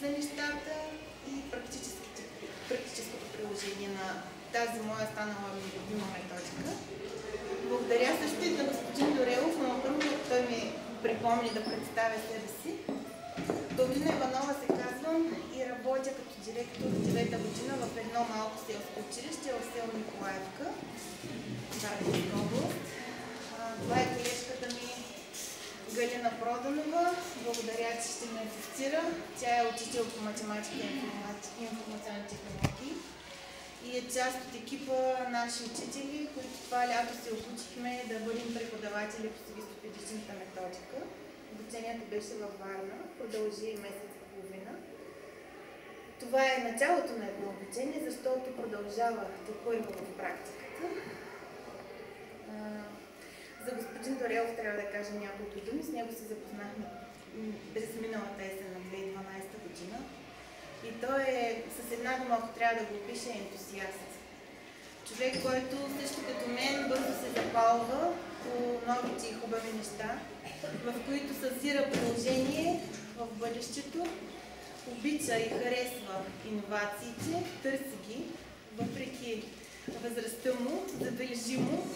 за нещата и практическото приложение на тази моя станала любима методика. Благодаря също и на господин Дорелов, но първо той ми припомни да представя себе си. Долина Иванова се казвам и работя като директор от 9-та година в едно малко селско училище в село Николаевка, Варненска област. Това е колежката ми Галина Проданова. Благодаря, че ще ме асистира. Тя е учител по математика и информационни технологии и е част от екипа наши учители, които това лято се обучихме да бъдем преподаватели по свистопедичната методика. Обучението беше във Варна, продължи месец и половина. Това е началото на едно обучение, защото продължава тепърва в практиката. За господин Дорелов трябва да кажа няколко думи. С него се запознахме през миналата есен на 2012 година. И той е, с една дума, ако трябва да го опише, ентусиаст. Човек, който също като мен бързо се запалва по новите и хубави неща, в които съзира приложение в бъдещето, обича и харесва иновациите, търси ги, въпреки възрастта му, забележимо,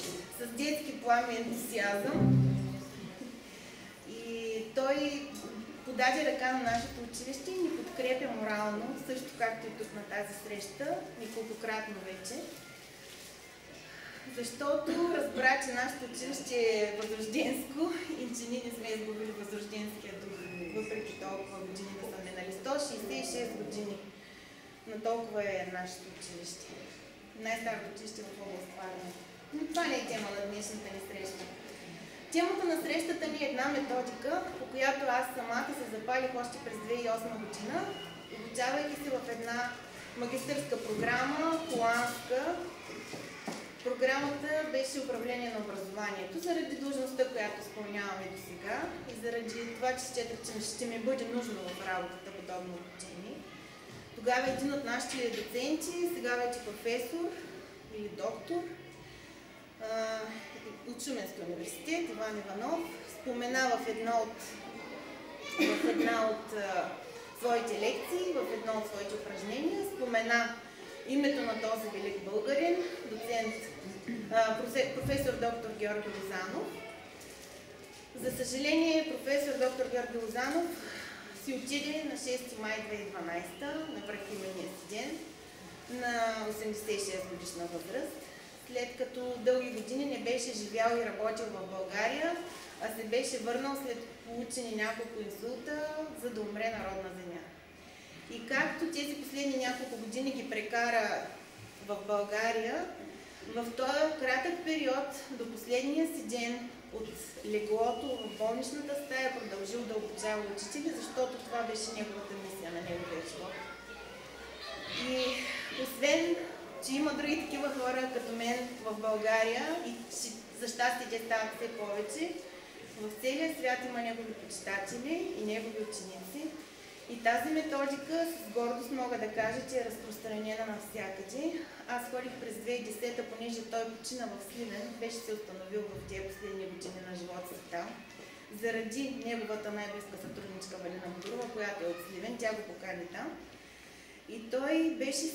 с детски плам и ентусиазъм. И той подаде ръка на нашето училище и ни подкрепя морално, също както и тук на тази среща, неколкократно вече. Защото разбра, че нашето училище е възрожденско и че ние не сме изгубили възрожденския дух, въпреки толкова години да са минали. 166 години, но толкова е нашето училище. Най-старото училище в област Варна. Но това не е тема на днешната ни среща. Темата на срещата ни е една методика, по която аз самата се запалих още през 2008 година, обучавайки се в една магистърска програма, холандска. Програмата беше управление на образованието, заради длъжността, която изпълняваме до сега и заради това, че счетах, че ще ми бъде нужно в работата подобно обучение. Тогава един от нашите доценти, сега вече професор или доктор от Шуменския университет, Иван Иванов, спомена в една от своите лекции, в едно от своите упражнения, спомена името на този велик българин, доцент, професор доктор Георги Лозанов. За съжаление, професор доктор Георги Лозанов си отиде на 6 май 2012, на връхименния си ден, на 86 годишна възраст, след като дълги години не беше живял и работил в България, а се беше върнал след получени няколко инсулта, за да умре на родна земя. И както тези последни няколко години ги прекара в България, в този кратък период до последния си ден от леглото в болничната стая продължил да обучава учители, защото това беше неговата мисия на неговия живот. И освен, че има други такива хора като мен в България и че за щастие те стават все повече, в целия свят има негови почитатели и негови ученици. И тази методика с гордост мога да кажа, че е разпространена навсякъде. Аз ходих през 2010, понеже той почина в Сливен, беше се установил в тези последни години на живота си там. Заради неговата най-близка сътрудничка Валина Будурова, която е от Сливен, тя го покани там. И той беше,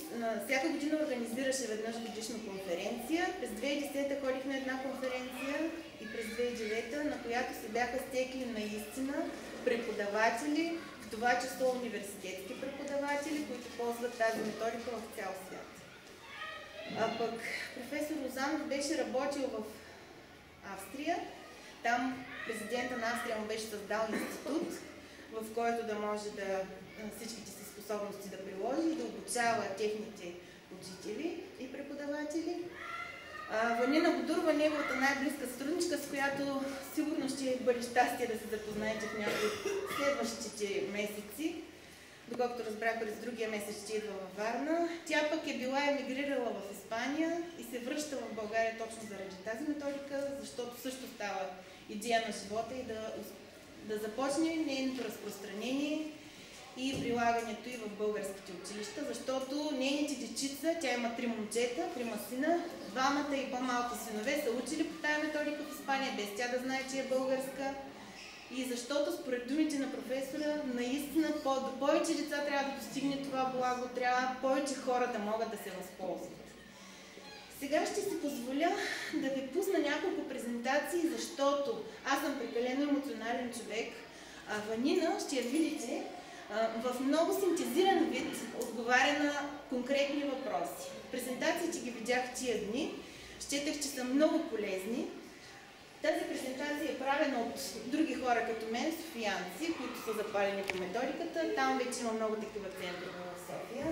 всяка година организираше веднъж годишна конференция. През 2010 ходих на една конференция и през 2009, на която се бяха стекли наистина преподаватели, в това число университетски преподаватели, които ползват тази методика в цял свят. А пък професор Лозанов беше работил в Австрия. Там президента на Австрия му беше създал институт, в който да може да всичките си способности да приложи и да обучава техните учители и преподаватели. Валина Будурова, неговата най-близка сътрудничка, с която сигурно ще бъде щастие да се запознаете в някои следващите месеци, доколкото разбрах, през другия месец ще идва във Варна. Тя пък е била емигрирала в Испания и се връща в България точно заради тази методика, защото също става идея на живота и да започне нейното разпространение и прилагането и в българските училища, защото нейните дечица, тя има 3 момчета, 3 сина, двамата и по-малки синове са учили по тази методика в Испания, без тя да знае, че е българска. и защото според думите на професора, наистина до повече деца трябва да достигне това благо, трябва повече хора да могат да се възползват. Сега ще си позволя да ви пусна няколко презентации, защото аз съм прекалено емоционален човек, а Ванина ще я видите в много синтезиран вид отговаря на конкретни въпроси. Презентациите ги видях тия дни, счетах, че са много полезни. Тази презентация е правена от други хора като мен, софиянци, които са запалени по методиката. Там вече има много такива центрове в София.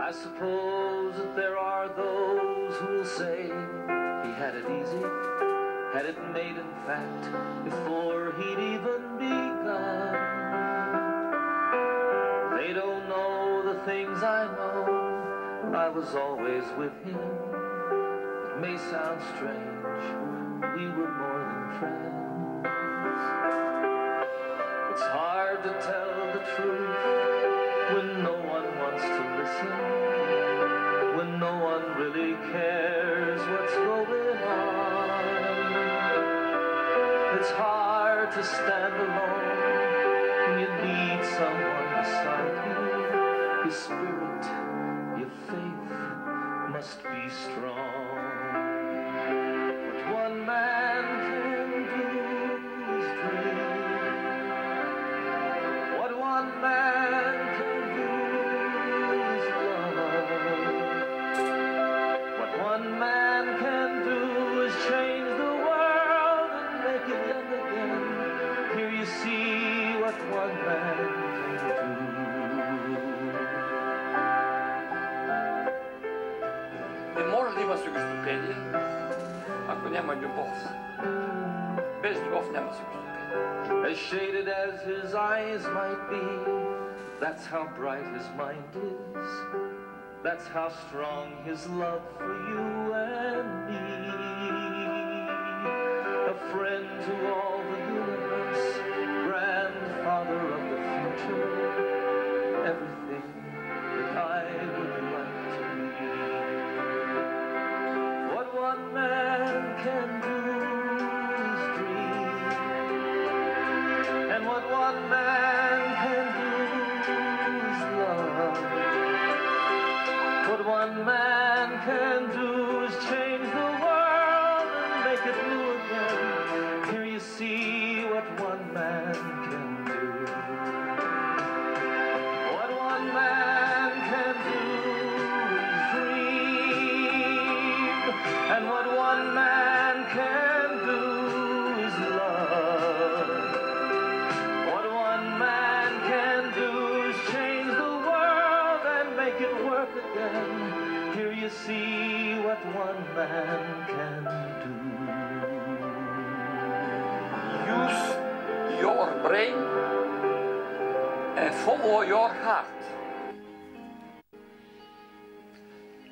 I suppose that there are those who will say he had it easy, had it made in fact, before he'd even begun. They don't know the things I know, I was always with him. It may sound strange, we were more than friends. It's hard to tell the truth when no one wants to listen, when no one really cares what's going on. It's hard to stand alone when you need someone beside you. Your spirit, your faith must be strong. What one man can do is dream. What one man can do is love. What one man can do is change the world and make it young again. Here you see what one man can do. Не може да има свикостопедия, ако няма любов. Без любов няма свикостопедия. As shaded as his eyes might be, that's how bright his mind is. That's how strong his love for you and me. A friend to all the universe, grandfather of the future, everything that I would like to be. What one man can do is dream, and what one man can do is love. What one man can do is change the world and make it new again. Here you see what one man can do. What one man can do is dream, and what one man can do is love. What one man can do is change the world and make it work again. Here you see what one man can do. Use your brain and follow your heart.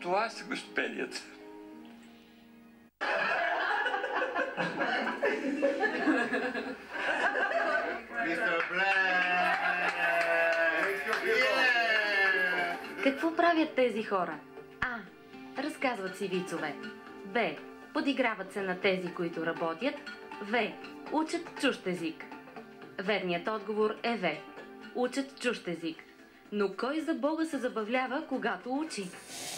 Това е свикостопедията. Какво правят тези хора? А. Разказват си вицове. Б. Подиграват се на тези, които работят. В. Учат чужд език. Верният отговор е В. Учат чужд език. Но кой за Бога се забавлява, когато учи?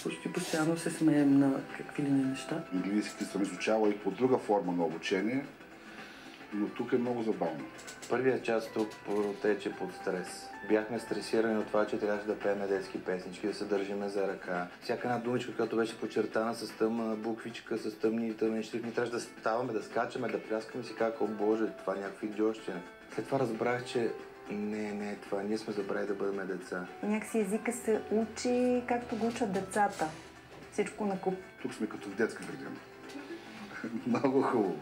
Почти постоянно се смеем на какви ли не неща. Английски съм изучавал и по друга форма на обучение, но тук е много забавно. Първият част тук протече под стрес. Бяхме стресирани от това, че трябваше да пеем детски песнички, да се държиме за ръка. Всяка една думичка, която беше подчертана с тъмна буквичка, с тъмни шрифти, ние трябваше да ставаме, да скачаме, да пляскаме си как, о Боже, това е някакви идиощина. След това разбрах, че не, това ние сме забрали да бъдем деца. Някакси езика се учи както го учат децата. Всичко на куп. Тук сме като в детска градина. Много хубаво.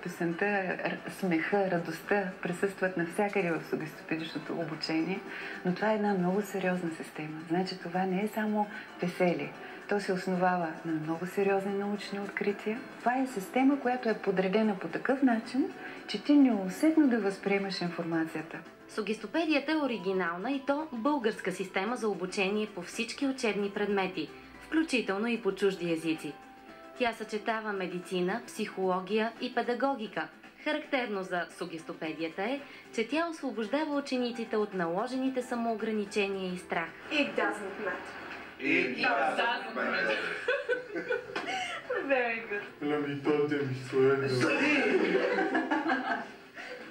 Песента, смеха, радостта присъстват навсякъде в сугестопедичното обучение, но това е една много сериозна система. Значи това не е само веселие. То се основава на много сериозни научни открития. Това е система, която е подредена по такъв начин, че ти неусетно да възприемаш информацията. Сугестопедията е оригинална и то българска система за обучение по всички учебни предмети. В включително и по чужди езици. Тя съчетава медицина, психология и педагогика. Характерно за сугестопедията е, че тя освобождава учениците от наложените самоограничения и страх. It doesn't matter. It doesn't matter. Very good.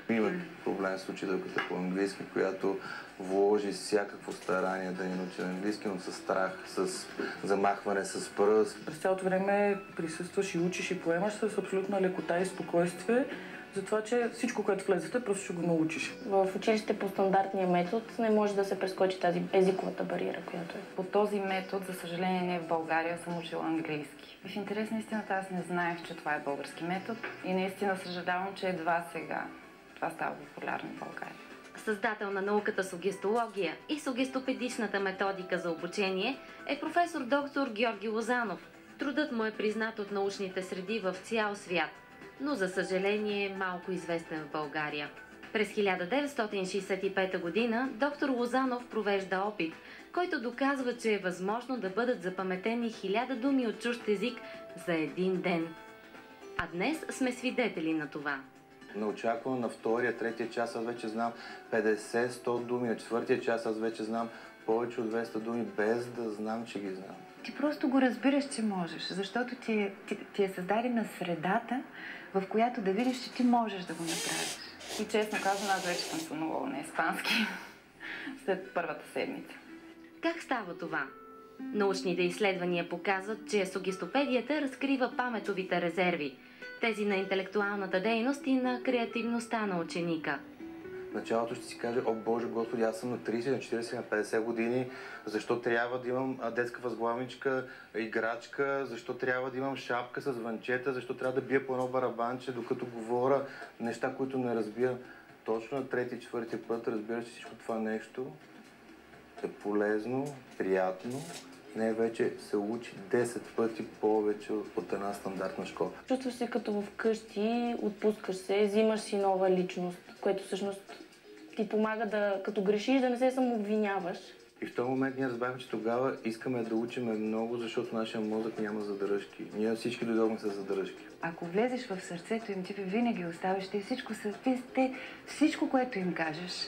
Има проблем с учителката по английски, която вложи всякакво старание да ни научи английски, но с страх, с замахване с пръст. През цялото време присъстваш и учиш и поемаш с абсолютна лекота и спокойствие, за това, че всичко, което влезете, просто ще го научиш. В училище по стандартния метод не може да се прескочи тази езиковата бариера, която е. По този метод, за съжаление, не в България съм учила английски. В интерес на истината аз не знаех, че това е български метод и наистина съжалявам, че едва сега това става популярно в България. Създател на науката сугестология и сугестопедичната методика за обучение е професор доктор Георги Лозанов. Трудът му е признат от научните среди в цял свят, но за съжаление е малко известен в България. През 1965 година доктор Лозанов провежда опит, който доказва, че е възможно да бъдат запаметени 1000 думи от чужд език за един ден. А днес сме свидетели на това. Неочаквано на втория, третия час аз вече знам 50-100 думи, на четвъртия час аз вече знам повече от 200 думи, без да знам, че ги знам. Ти просто го разбираш, че можеш, защото ти е създадена средата, в която да видиш, че ти можеш да го направиш. И честно казвам, аз вече съм сънувала на испански след първата седмица. Как става това? Научните изследвания показват, че сугестопедията разкрива паметовите резерви, тези на интелектуалната дейност и на креативността на ученика. В началото ще си кажа, о Боже Господи, аз съм на 30, на 40, на 50 години, защо трябва да имам детска възглавничка, играчка, защо трябва да имам шапка с звънчета, защо трябва да бия по едно барабанче, докато говоря неща, които не разбирам. Точно на трети, четвърти път разбираш, че всичко това нещо е полезно, приятно. Не, вече се учи 10 пъти повече от една стандартна школа. Чувстваш се като вкъщи, отпускаш се, взимаш си нова личност, което всъщност ти помага да, като грешиш, да не се самообвиняваш. И в този момент ние разбрахме, че тогава искаме да учиме много, защото нашия мозък няма задръжки. Ние всички дойдохме с задръжки. Ако влезеш в сърцето им, ти винаги оставиш, всичко, което им кажеш,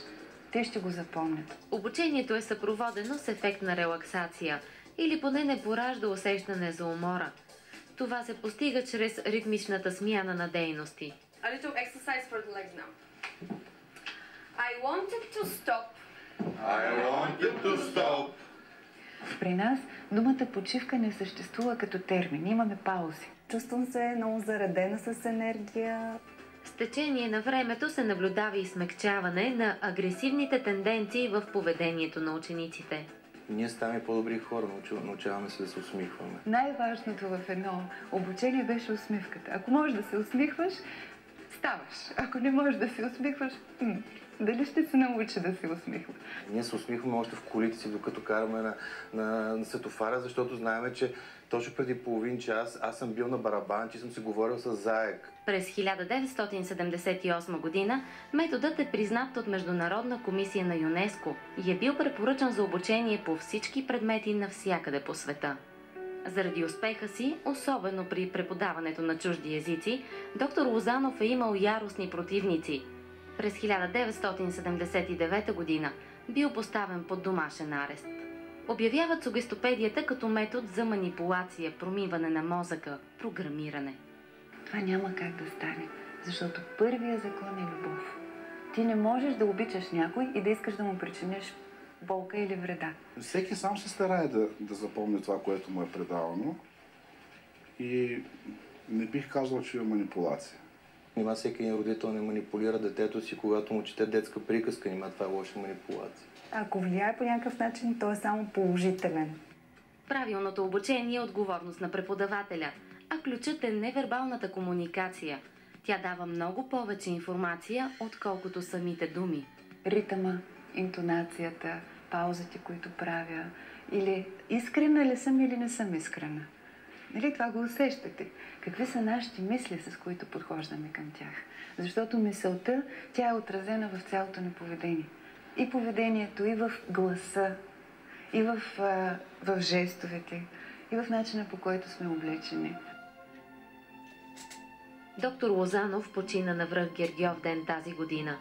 те ще го запомнят. Обучението е съпроводено с ефект на релаксация или поне не поражда усещане за умора. Това се постига чрез ритмичната смяна на дейности. A little exercise for the legs now. I wanted to stop. I wanted to stop. При нас думата почивка не съществува като термин. Имаме паузи. Чувствам се много заредена с енергия. С течение на времето се наблюдава и смекчаване на агресивните тенденции в поведението на учениците. Ние ставаме по-добри хора, научаваме се да се усмихваме. Най-важното в едно обучение беше усмивката. Ако можеш да се усмихваш, ставаш. Ако не можеш да се усмихваш, дали ще се научи да се усмихва? Ние се усмихваме още в колите си, докато караме на светофара, защото знаем, че точно преди половин час аз съм бил на барабанче и съм си говорил с заек. През 1978 година методът е признат от Международна комисия на ЮНЕСКО и е бил препоръчан за обучение по всички предмети навсякъде по света. Заради успеха си, особено при преподаването на чужди езици, доктор Лозанов е имал яростни противници. През 1979 година бил поставен под домашен арест. Обявяват сугестопедията като метод за манипулация, промиване на мозъка, програмиране. Това няма как да стане, защото първият закон е любов. Ти не можеш да обичаш някой и да искаш да му причиниш болка или вреда. Всеки сам се старае да запомни това, което му е предавано и не бих казал, че е манипулация. Нима всеки един родител не манипулира детето си, когато му чете детска приказка, нима това е лоша манипулация. Ако влияе по някакъв начин, то е само положителен. Правилното обучение е отговорност на преподавателя, а ключът е невербалната комуникация. Тя дава много повече информация, отколкото самите думи. Ритъма, интонацията, паузите, които правя, или искрена ли съм или не съм искрена. Нали, това го усещате? Какви са нашите мисли, с които подхождаме към тях? Защото мисълта, тя е отразена в цялото ни поведение. И поведението, и в гласа, и в жестовете, и в начина, по който сме облечени. Доктор Лозанов почина на връх Гергьов ден тази година.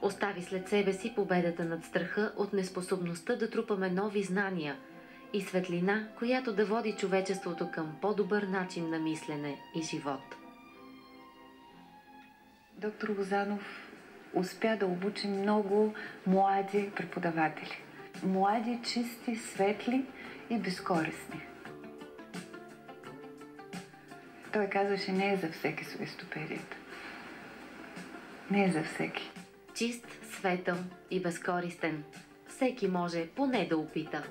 Остави след себе си победата над страха от неспособността да трупаме нови знания и светлина, която да води човечеството към по-добър начин на мислене и живот. Доктор Лозанов успя да обучи много млади преподаватели. Млади, чисти, светли и безкористни. Той казваше, не е за всеки сугестопедията. Не е за всеки. Чист, светъл и безкористен. Всеки може поне да опита.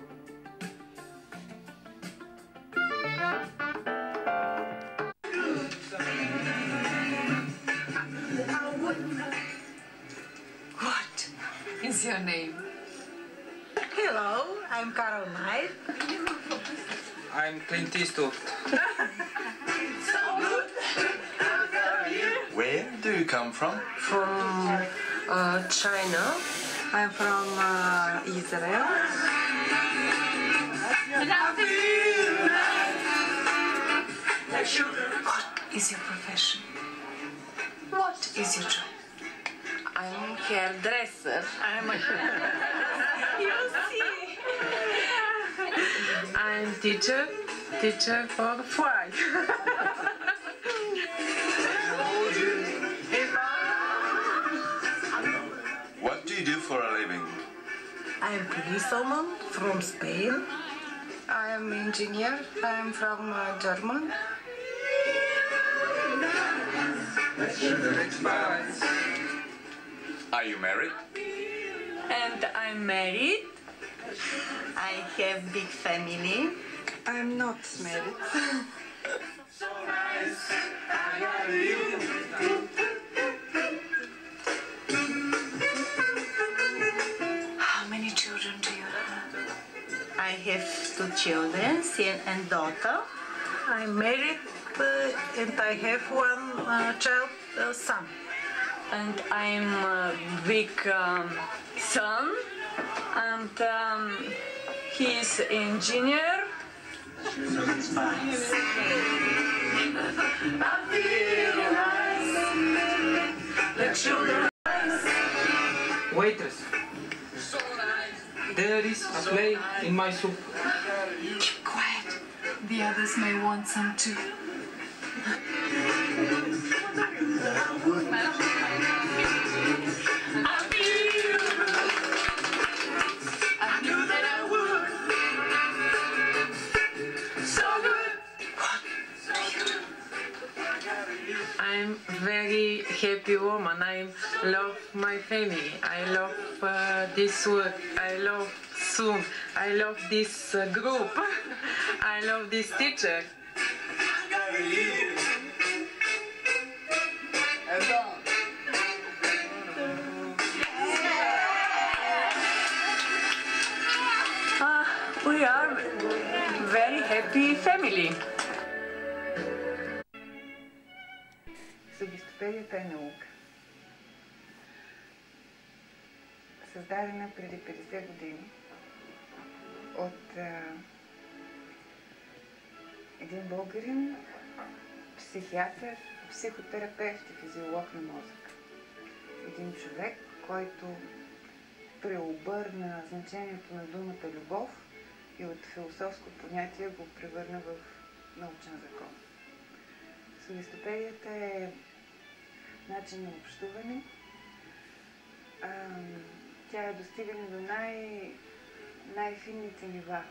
What is your name? Hello, I'm Carol Knight. I'm Clint Eastwood. Where do you come from? From China. I'm from Israel. What is your profession? What is your job? I'm hairdresser. I'm a You see. I'm teacher for fly. What do you do for a living? I'm policewoman from Spain. I am engineer. I am from German. Are you married? And I'm married. I have big family. I'm not married. How many children do you have? I have 2 children, son and daughter. I'm married and I have 1 child, son. And I'm a big son, and he's engineer. Waitress, there is a play in my soup. Keep quiet. The others may want some too. I'm very happy woman. I love my family. I love this work. I love Zoom. I love this group. I love this teacher. We are very happy family. Сугестопедията е наука. Създадена преди 50 години от един българин, психиатър, психотерапевт и физиолог на мозъка. Един човек, който преобърна значението на думата любов и от философско понятие го превърна в научен закон. Сугестопедията е начин на общуване. Тя е достигане до най-финните нива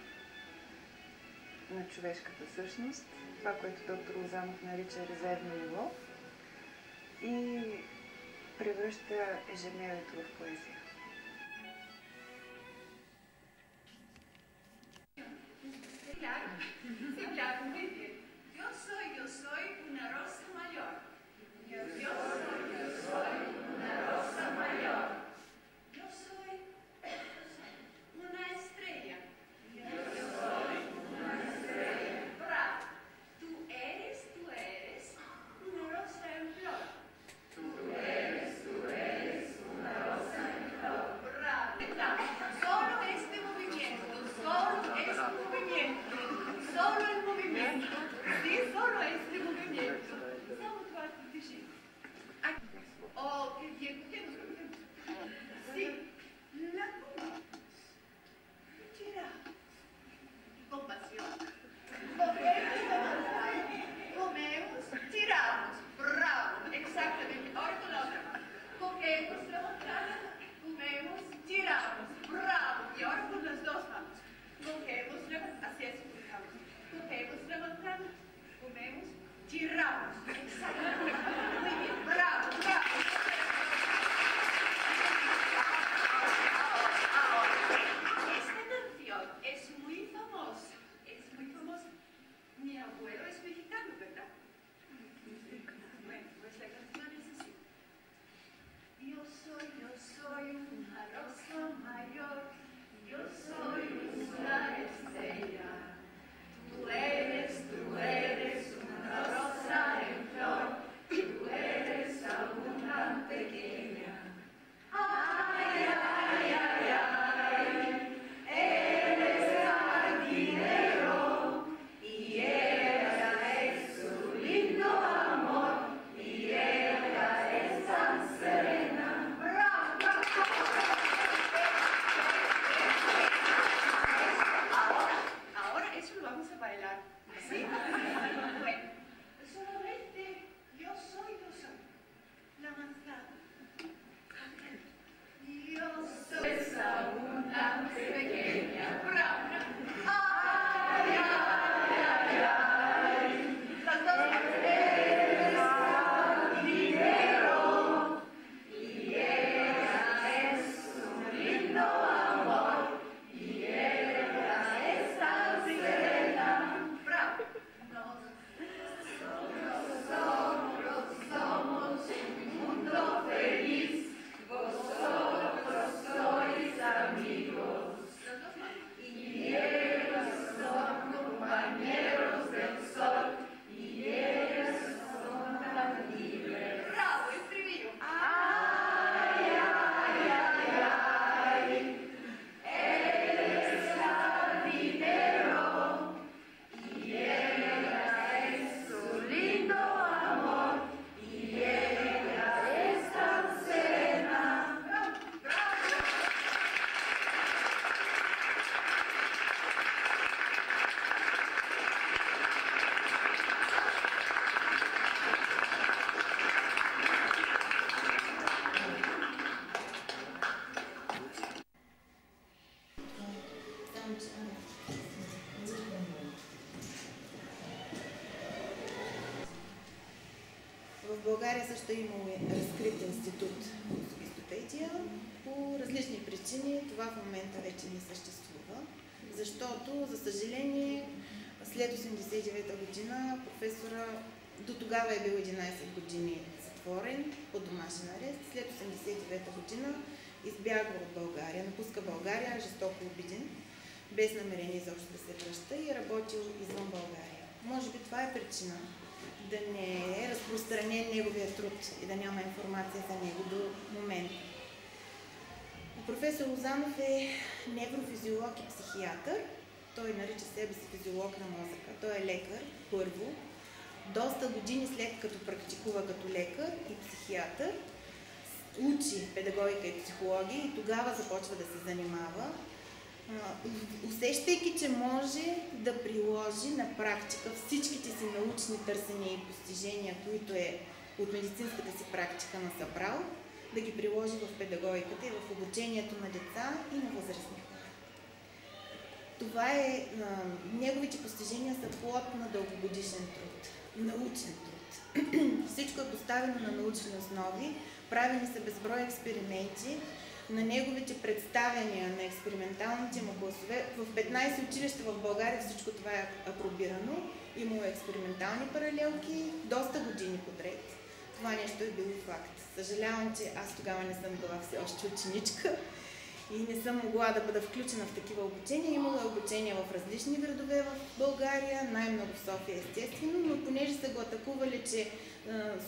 на човешката същност, това, което доктор Лозанов нарича резервно ниво, и превръща ежедневието в поезия. Yo soy una rosa mayor. Yo soy una estrella. Bravo. Tú eres una rosa en flor. Tú eres una rosa en flor. България също е имало разкрит институт по логистопедия. По различни причини това в момента вече не съществува, защото, за съжаление, след 1989 година професора до тогава е бил 11 години затворен по домашен арест. След 1989 година избягва от България, напуска България, жестоко обиден, без намерение изобщо да се връща и е работил извън България. Може би това е причина да не е разпространен неговия труд и да няма информация за него до момента. Професор Лозанов е неврофизиолог и психиатър. Той нарича себе си физиолог на мозъка. Той е лекар, първо. Доста години след като практикува като лекар и психиатър, учи педагогика и психология и тогава започва да се занимава, усещайки, че може да приложи на практика всичките си научни търсения и постижения, които е от медицинската си практика насъбрал, да ги приложи в педагогиката и в обучението на деца и на възрастни хора. Това е, неговите постижения са плод на дългогодишен труд, научен труд. Всичко е поставено на научни основи, правени са безброй експерименти, на неговите представяния на експерименталните му класове. В 15 училища в България всичко това е апробирано, имало експериментални паралелки, доста години подред. Това нещо е било факт. Съжалявам, че аз тогава не съм била все още ученичка и не съм могла да бъда включена в такива обучения. Имало е обучения в различни градове в България, най-много в София естествено, но понеже са го атакували, че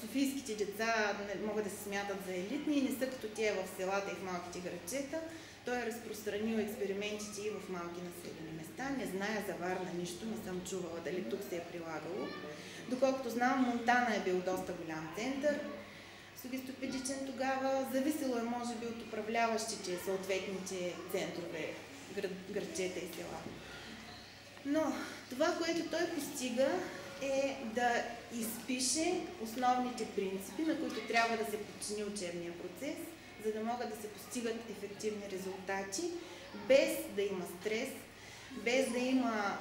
софийските деца могат да се смятат за елитни и не са като тия в селата и в малките градчета, той е разпространил експериментите и в малки населени места. Не зная за Варна нищо, не съм чувала дали тук се е прилагало. Доколкото знам, Монтана е бил доста голям център, логистопедичен тогава. Зависело е, може би, от управляващите съответните центрове, градчета и села. Но това, което той постига, е да изпише основните принципи, на които трябва да се подчини учебния процес, за да могат да се постигат ефективни резултати, без да има стрес, без да има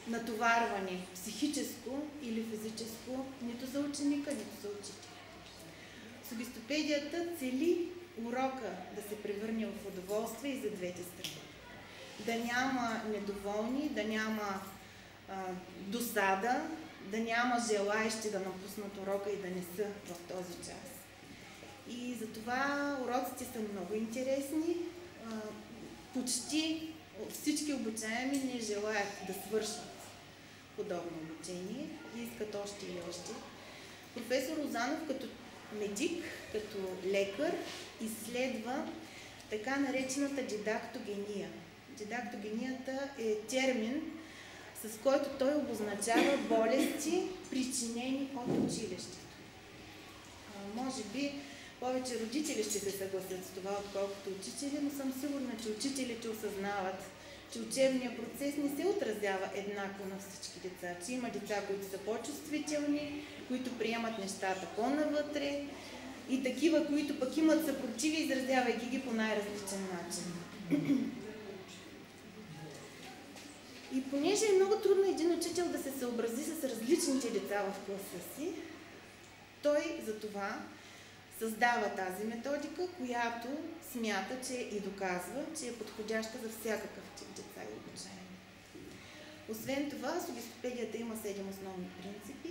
натоварване психическо или физическо, нито за ученика, нито за учителя. Логистопедията цели урока да се превърне в удоволствие и за двете страни. Да няма недоволни, да няма досада, да няма желаещи да напуснат урока и да не са в този час. И затова уроците са много интересни. Почти всички обучаеми не желаят да свършат подобно обучение и искат още и още. Професор Лозанов като медик, като лекар, изследва така наречената дидактогения. Дидактогенията е термин, с който той обозначава болести, причинени от училището. Може би повече родители ще се съгласят с това, отколкото учители, но съм сигурна, че учителите осъзнават, че учебният процес не се отразява еднакво на всички деца, че има деца, които са по-чувствителни, които приемат нещата по-навътре и такива, които пък имат съпротиви, изразявайки ги по най-различен начин. И понеже е много трудно един учител да се съобрази с различните деца в класа си, той за това създава тази методика, която смята, че и доказва, че е подходяща за всякакъв тип деца и обучаеми. Освен това, логистопедията има 7 основни принципи.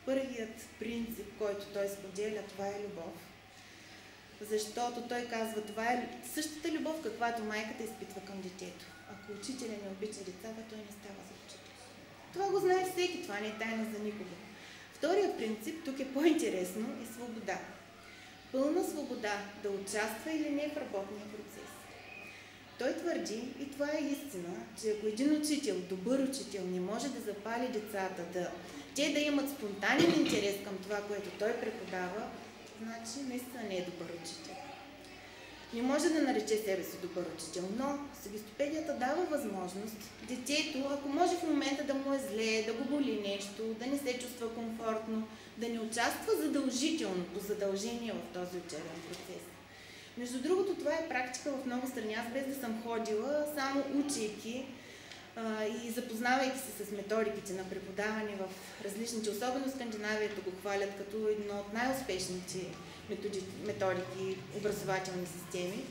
Първият принцип, който той споделя, това е любов. Защото той казва, това е същата любов, каквато майката изпитва към детето. Ако учителя не обича децата, той не става за учител. Това го знае всеки, това не е тайна за никого. Вторият принцип, тук е по-интересно, е свобода. Пълна свобода да участва или не в работния процес. Той твърди, и това е истина, че ако един учител, добър учител, не може да запали децата, те да имат спонтанен интерес към това, което той преподава, значи наистина не е добър учител. Не може да нарече себе си добър учител, но логистопедията дава възможност детето, ако може в момента да му е зле, да го боли нещо, да не се чувства комфортно, да не участва задължително, по задължение в този учебен процес. Между другото, това е практика в много страни. Аз без да съм ходила, само учейки, и запознавайки се с методиките на преподаване в различните, особено Скандинавието го хвалят като едно от най-успешните методики, образователни системи.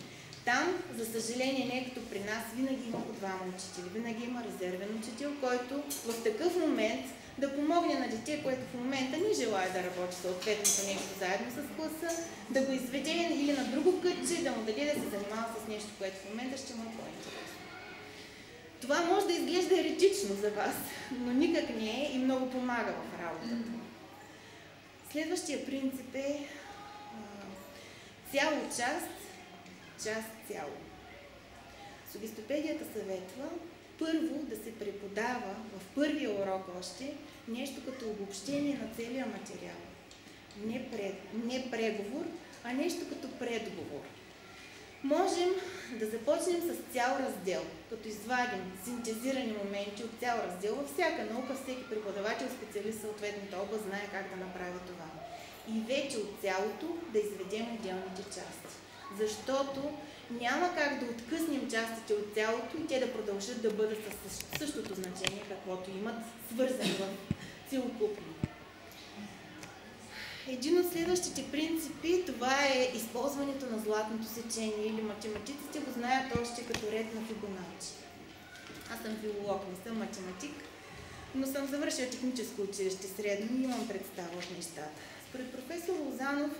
Там, за съжаление, не като при нас, винаги има по двама учители, винаги има резервен учител, който в такъв момент да помогне на дете, което в момента не желая да работи съответното нещо заедно с класа, да го изведе или на друго кътче, да му даде да се занимава с нещо, което в момента ще му е по-интересно. Това може да изглежда еретично за вас, но никак не е и много помага в работата. Следващия принцип е цяло част, част цяло. Сугестопедията съветва първо да се преподава в първия урок още нещо като обобщение на целия материал. Не преговор, а нещо като предговор. Можем да започнем с цял раздел, като извадим синтезирани моменти от цял раздел. Във всяка наука, всеки преподавател, специалист в съответната област знае как да направи това. И вече от цялото да изведем отделните части. Защото няма как да откъснем частите от цялото и те да продължат да бъдат със същото значение, каквото имат, свързани в целокупно. Един от следващите принципи, това е използването на златното сечение, или математиците го знаят още като ред на Фибоначи. Аз съм филолог, не съм математик, но съм завършила техническо училище средно и имам представа от нещата. Според професор Лозанов,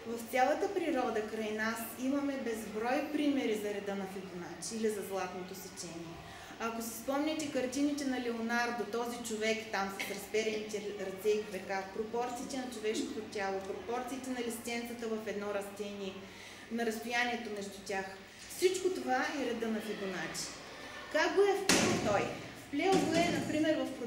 в цялата природа край нас имаме безброй примери за реда на Фибоначи или за златното сечение. Ако си спомняте картините на Леонардо, този човек там с разперените ръце и крака, пропорциите на човешкото тяло, пропорциите на листенцата в едно растение, на разстоянието между тях, всичко това е реда на Фибоначи. Как го е вплел той? Вплел го е, например, в